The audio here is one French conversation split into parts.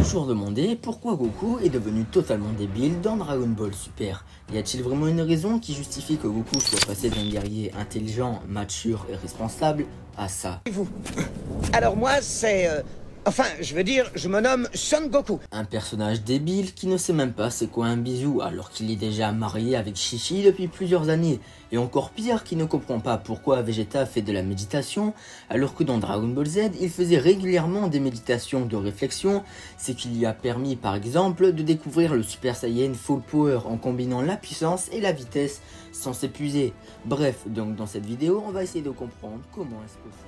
toujours demandé pourquoi Goku est devenu totalement débile dans Dragon Ball Super. Y a-t-il vraiment une raison qui justifie que Goku soit passé d'un guerrier intelligent, mature et responsable à ça? Et vous? Alors moi, c'est... Enfin, je veux dire, je me nomme Son Goku. Un personnage débile qui ne sait même pas c'est quoi un bisou alors qu'il est déjà marié avec Chi-Chi depuis plusieurs années. Et encore pire, qui ne comprend pas pourquoi Vegeta fait de la méditation alors que dans Dragon Ball Z, il faisait régulièrement des méditations de réflexion, ce qui lui a permis par exemple de découvrir le Super Saiyan Full Power en combinant la puissance et la vitesse sans s'épuiser. Bref, donc dans cette vidéo, on va essayer de comprendre comment est-ce possible.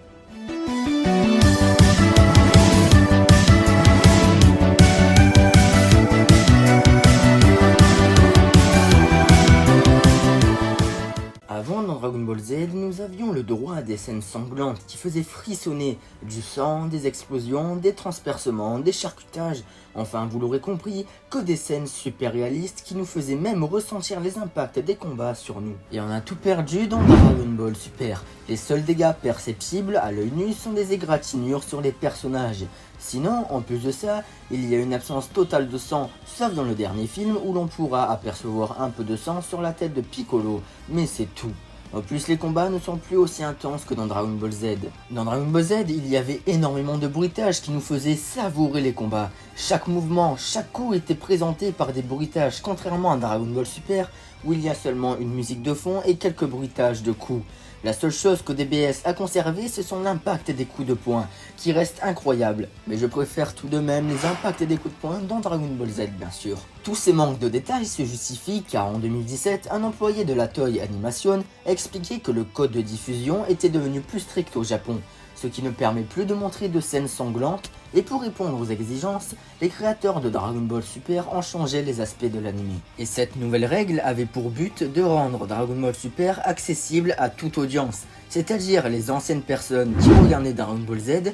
Avant, dans Dragon Ball Z, nous avions le droit à des scènes sanglantes qui faisaient frissonner du sang, des explosions, des transpercements, des charcutages, enfin vous l'aurez compris, que des scènes super réalistes qui nous faisaient même ressentir les impacts des combats sur nous. Et on a tout perdu dans Dragon Ball Super. Les seuls dégâts perceptibles à l'œil nu sont des égratignures sur les personnages. Sinon, en plus de ça, il y a une absence totale de sang, sauf dans le dernier film où l'on pourra apercevoir un peu de sang sur la tête de Piccolo, mais c'est tout. En plus, les combats ne sont plus aussi intenses que dans Dragon Ball Z. Dans Dragon Ball Z, il y avait énormément de bruitages qui nous faisaient savourer les combats. Chaque mouvement, chaque coup était présenté par des bruitages, contrairement à Dragon Ball Super, où il y a seulement une musique de fond et quelques bruitages de coups. La seule chose que DBS a conservé, c'est son impact des coups de poing, qui reste incroyable. Mais je préfère tout de même les impacts des coups de poing dans Dragon Ball Z, bien sûr. Tous ces manques de détails se justifient car en 2017, un employé de la Toei Animation a expliqué que le code de diffusion était devenu plus strict au Japon, ce qui ne permet plus de montrer de scènes sanglantes, et pour répondre aux exigences, les créateurs de Dragon Ball Super ont changé les aspects de l'anime. Et cette nouvelle règle avait pour but de rendre Dragon Ball Super accessible à toute audience, c'est-à-dire les anciennes personnes qui regardaient Dragon Ball Z,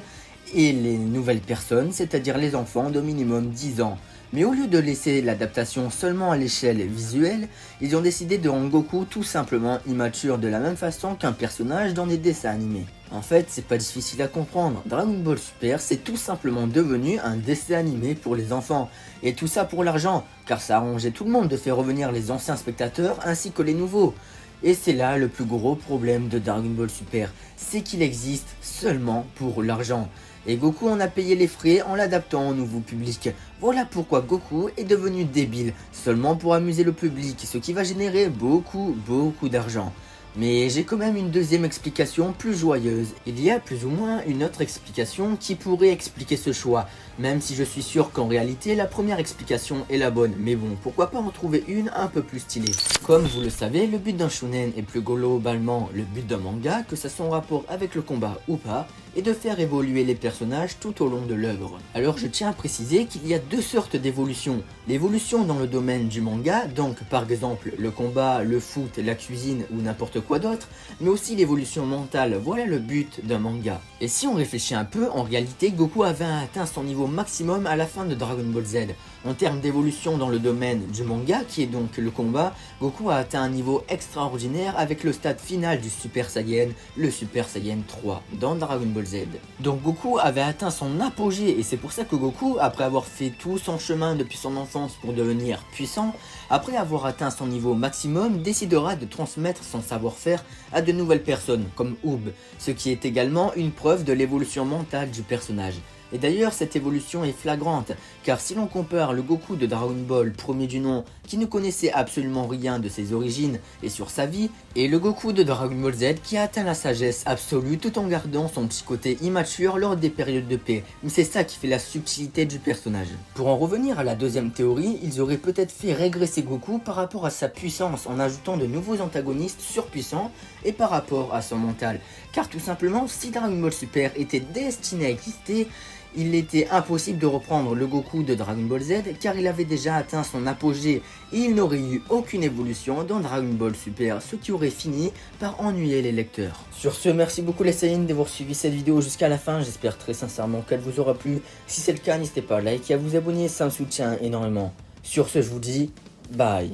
et les nouvelles personnes, c'est-à-dire les enfants de minimum 10 ans. Mais au lieu de laisser l'adaptation seulement à l'échelle visuelle, ils ont décidé de rendre Goku tout simplement immature de la même façon qu'un personnage dans des dessins animés. En fait, c'est pas difficile à comprendre, Dragon Ball Super c'est tout simplement devenu un dessin animé pour les enfants. Et tout ça pour l'argent, car ça arrangeait tout le monde de faire revenir les anciens spectateurs ainsi que les nouveaux. Et c'est là le plus gros problème de Dragon Ball Super, c'est qu'il existe seulement pour l'argent. Et Goku en a payé les frais en l'adaptant au nouveau public. Voilà pourquoi Goku est devenu débile, seulement pour amuser le public, ce qui va générer beaucoup d'argent. Mais j'ai quand même une deuxième explication plus joyeuse. Il y a plus ou moins une autre explication qui pourrait expliquer ce choix, même si je suis sûr qu'en réalité la première explication est la bonne, mais bon, pourquoi pas en trouver une un peu plus stylée. Comme vous le savez, le but d'un shonen est plus globalement le but d'un manga, que ça soit en rapport avec le combat ou pas, et de faire évoluer les personnages tout au long de l'œuvre. Alors je tiens à préciser qu'il y a deux sortes d'évolution. L'évolution dans le domaine du manga, donc par exemple le combat, le foot, la cuisine ou n'importe quoi d'autre, mais aussi l'évolution mentale, voilà le but d'un manga. Et si on réfléchit un peu, en réalité Goku avait atteint son niveau maximum à la fin de Dragon Ball Z. En termes d'évolution dans le domaine du manga, qui est donc le combat, Goku a atteint un niveau extraordinaire avec le stade final du Super Saiyan, le Super Saiyan 3, dans Dragon Ball Z. Donc Goku avait atteint son apogée, et c'est pour ça que Goku, après avoir fait tout son chemin depuis son enfance pour devenir puissant, après avoir atteint son niveau maximum, décidera de transmettre son savoir-faire à de nouvelles personnes, comme Oob, ce qui est également une preuve de l'évolution mentale du personnage. Et d'ailleurs cette évolution est flagrante, car si l'on compare le Goku de Dragon Ball premier du nom, qui ne connaissait absolument rien de ses origines et sur sa vie, et le Goku de Dragon Ball Z qui a atteint la sagesse absolue tout en gardant son petit côté immature lors des périodes de paix. Mais c'est ça qui fait la subtilité du personnage. Pour en revenir à la deuxième théorie, ils auraient peut-être fait régresser Goku par rapport à sa puissance en ajoutant de nouveaux antagonistes surpuissants et par rapport à son mental. Car tout simplement, si Dragon Ball Super était destiné à exister, il était impossible de reprendre le Goku de Dragon Ball Z car il avait déjà atteint son apogée et il n'aurait eu aucune évolution dans Dragon Ball Super, ce qui aurait fini par ennuyer les lecteurs. Sur ce, merci beaucoup les Saiyans d'avoir suivi cette vidéo jusqu'à la fin, j'espère très sincèrement qu'elle vous aura plu. Si c'est le cas, n'hésitez pas à liker et à vous abonner, ça me soutient énormément. Sur ce, je vous dis bye.